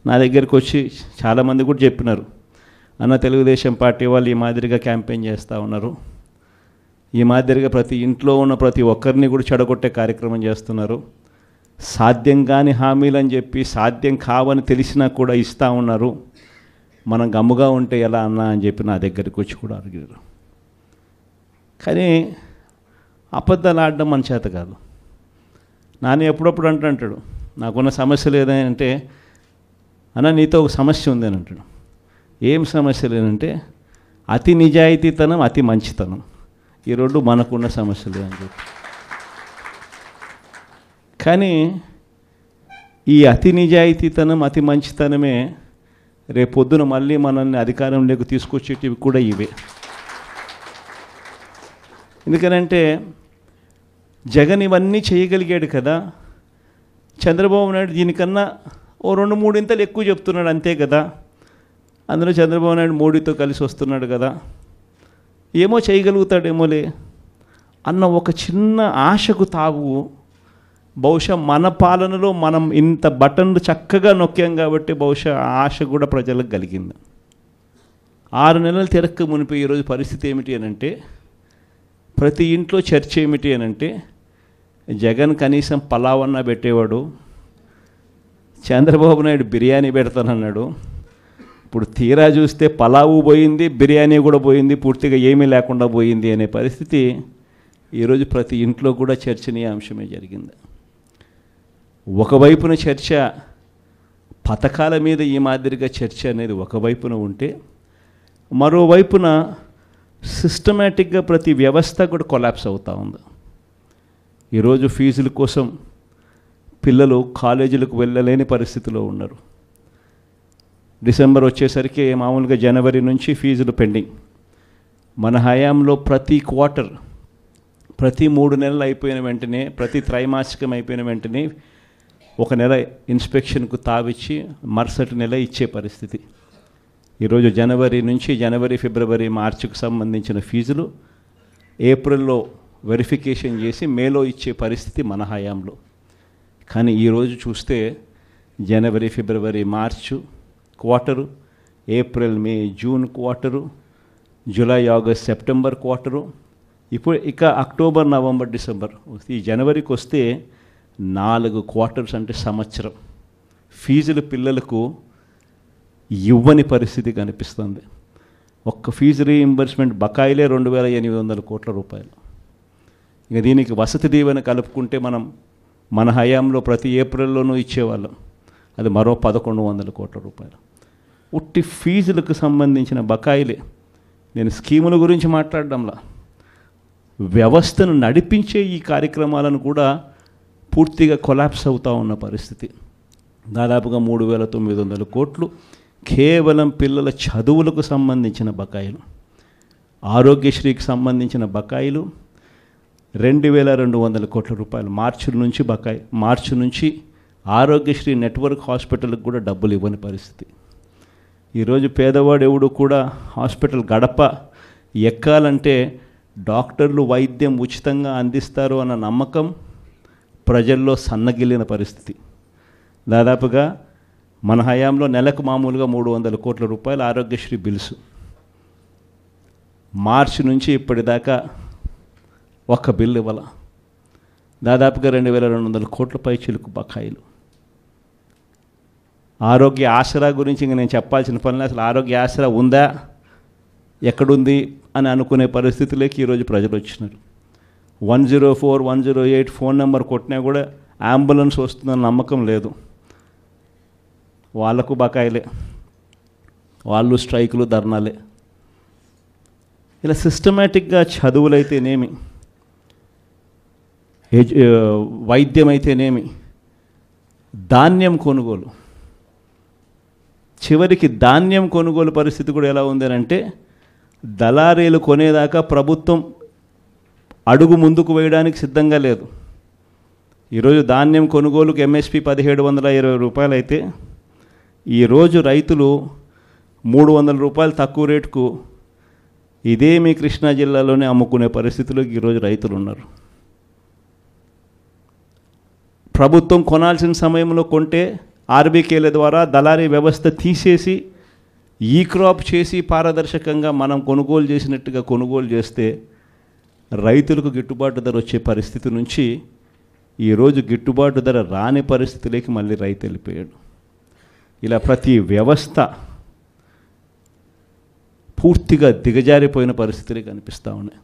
నా దగ్గరికి వచ్చి చాలామంది కూడా చెప్పినారు, అన్న తెలుగుదేశం పార్టీ వాళ్ళు ఈ మాదిరిగా క్యాంపెయిన్ చేస్తూ ఉన్నారు, ఈ మాదిరిగా ప్రతి ఇంట్లో ఉన్న ప్రతి ఒక్కరిని కూడా చెడగొట్టే కార్యక్రమం చేస్తున్నారు, సాధ్యం కాని హామీలు అని చెప్పి సాధ్యం కావని తెలిసినా కూడా ఇస్తూ ఉన్నారు, మనం గమ్ముగా ఉంటే ఎలా అన్నా అని చెప్పి నా దగ్గరికి వచ్చి కూడా అడిగారు. కానీ అబద్ధాలు ఆడడం మన చేత కాదు. నాని ఎప్పుడప్పుడు అంటాడు, నాకున్న సమస్య లేదంటే, అన్న నీతో ఒక సమస్య ఉంది అని అంటాడు. ఏం సమస్య లేదంటే అతి నిజాయితీతనం, అతి మంచితనం, ఈ రెండు మనకున్న సమస్యలు అని చెప్పి. కానీ ఈ అతి నిజాయితీతనం, అతి మంచితనమే రేపొద్దున మళ్ళీ మనల్ని అధికారంలోకి తీసుకొచ్చేటివి కూడా ఇవే. ఎందుకనంటే జగన్ ఇవన్నీ చేయగలిగాడు కదా, చంద్రబాబు నాయుడు దీనికన్నా ఓ 2-3 ఇంతలు ఎక్కువ చెప్తున్నాడు అంతే కదా, అందులో చంద్రబాబు నాయుడు మోడీతో కలిసి వస్తున్నాడు కదా, ఏమో చేయగలుగుతాడేమోలే అన్న ఒక చిన్న ఆశకు తావు బహుశా మన పాలనలో మనం ఇంత బటన్లు చక్కగా నొక్కాం కాబట్టి బహుశా ఆశ కూడా ప్రజలకు కలిగింది. 6 నెలలు తిరక్క మునిపి ఈరోజు పరిస్థితి ఏమిటి అనంటే, ప్రతి ఇంట్లో చర్చ ఏమిటి అనంటే, జగన్ కనీసం పలావన్నా పెట్టేవాడు, చంద్రబాబు నాయుడు బిర్యానీ పెడతానన్నాడు, ఇప్పుడు తీరా చూస్తే పలావు పోయింది, బిర్యానీ కూడా పోయింది, పూర్తిగా ఏమీ లేకుండా పోయింది అనే పరిస్థితి ఈరోజు ప్రతి ఇంట్లో కూడా చర్చనీయాంశమే జరిగింది. ఒకవైపున చర్చ పథకాల మీద ఈ మాదిరిగా చర్చ అనేది ఒకవైపున ఉంటే, మరోవైపున సిస్టమేటిక్గా ప్రతి వ్యవస్థ కూడా కొలాప్స్ అవుతూ ఉంది. ఈరోజు ఫీజుల కోసం పిల్లలు కాలేజీలకు వెళ్ళలేని పరిస్థితిలో ఉన్నారు. డిసెంబర్ వచ్చేసరికి మామూలుగా జనవరి నుంచి ఫీజులు పెండింగ్. మన హయాంలో ప్రతి క్వార్టర్, ప్రతి 3 నెలలు అయిపోయిన వెంటనే, ప్రతి త్రైమాసికం అయిపోయిన వెంటనే ఒక నెల ఇన్స్పెక్షన్కు తావిచ్చి మరుసటి నెల ఇచ్చే పరిస్థితి. ఈరోజు జనవరి నుంచి ఫిబ్రవరి, మార్చికి సంబంధించిన ఫీజులు ఏప్రిల్లో వెరిఫికేషన్ చేసి మేలో ఇచ్చే పరిస్థితి మన హయాంలో. కానీ ఈరోజు చూస్తే జనవరి, ఫిబ్రవరి, March quarter, April, May, June quarter, July, August, September quarter, ఇప్పుడు ఇక అక్టోబర్, నవంబర్, డిసెంబర్. ఈ జనవరికి వస్తే 4 క్వార్టర్స్ అంటే సంవత్సరం ఫీజులు పిల్లలకు ఇవ్వని పరిస్థితి కనిపిస్తుంది. ఒక్క ఫీజు రీయింబర్స్మెంట్ బకాయిలే 2,800 కోట్ల రూపాయలు. ఇక దీనికి వసతి దీవెన కలుపుకుంటే మన హయాంలో ప్రతి ఏప్రిల్లోనూ ఇచ్చేవాళ్ళం, అది మరో 1,100 కోట్ల రూపాయలు. ఉట్టి ఫీజులకు సంబంధించిన బకాయిలే. నేను స్కీముల గురించి మాట్లాడడంలా, వ్యవస్థను నడిపించే ఈ కార్యక్రమాలను కూడా పూర్తిగా కొలాప్స్ అవుతూ ఉన్న పరిస్థితి. దాదాపుగా 3,900 కోట్లు కేవలం పిల్లల చదువులకు సంబంధించిన బకాయిలు. ఆరోగ్యశ్రీకి సంబంధించిన బకాయిలు 2,200 కోట్ల రూపాయలు మార్చి నుంచి ఆరోగ్యశ్రీ నెట్వర్క్ హాస్పిటల్కి కూడా డబ్బులు ఇవ్వని పరిస్థితి. ఈరోజు పేదవాడు ఎవడు కూడా హాస్పిటల్ గడప ఎక్కాలంటే డాక్టర్లు వైద్యం ఉచితంగా అందిస్తారు అన్న నమ్మకం ప్రజల్లో సన్నగిల్లిన పరిస్థితి. దాదాపుగా మన హయాంలో నెలకు మామూలుగా 300 కోట్ల రూపాయలు ఆరోగ్యశ్రీ బిల్సు. మార్చి నుంచి ఇప్పటిదాకా ఒక్క బిల్లు ఇవ్వాల. దాదాపుగా 2,200 కోట్ల పైచిలుకు బకాయిలు. ఆరోగ్య ఆసరా గురించి ఇంక నేను చెప్పాల్సిన పని, అసలు ఆరోగ్య ఆసరా ఉందా, ఎక్కడుంది అని అనుకునే పరిస్థితిలోకి ఈరోజు ప్రజలు వచ్చినారు. 104, 108 ఫోన్ నెంబర్ కొట్టినా కూడా అంబులెన్స్ వస్తుందన్న నమ్మకం లేదు. వాళ్ళకు బకాయిలే, వాళ్ళు స్ట్రైకులు, ధర్నాలే. ఇలా సిస్టమేటిక్గా చదువులైతేనేమి, వైద్యం అయితేనేమి, ధాన్యం కొనుగోలు, చివరికి ధాన్యం కొనుగోలు పరిస్థితి కూడా ఎలా ఉంది అంటే, దళారీలు కొనేదాకా ప్రభుత్వం అడుగు ముందుకు వేయడానికి సిద్ధంగా లేదు. ఈరోజు ధాన్యం కొనుగోలుకు ఎంఎస్పి 1,720 రూపాయలు అయితే, ఈరోజు రైతులు 300 రూపాయలు తక్కువ రేటుకు ఇదే మీ కృష్ణా జిల్లాలోనే అమ్ముకునే పరిస్థితిలో ఈరోజు రైతులు ఉన్నారు. ప్రభుత్వం కొనాల్సిన సమయంలో కొంటే ఆర్బీకేల ద్వారా దళారీ వ్యవస్థ తీసేసి ఈ క్రాప్ చేసి పారదర్శకంగా మనం కొనుగోలు చేసినట్టుగా కొనుగోలు చేస్తే రైతులకు గిట్టుబాటు ధర వచ్చే పరిస్థితి నుంచి ఈరోజు గిట్టుబాటు ధర రాని పరిస్థితిలోకి మళ్ళీ రైతు వెళ్ళిపోయాడు. ఇలా ప్రతి వ్యవస్థ పూర్తిగా దిగజారిపోయిన పరిస్థితులే కనిపిస్తూ ఉన్నాయి.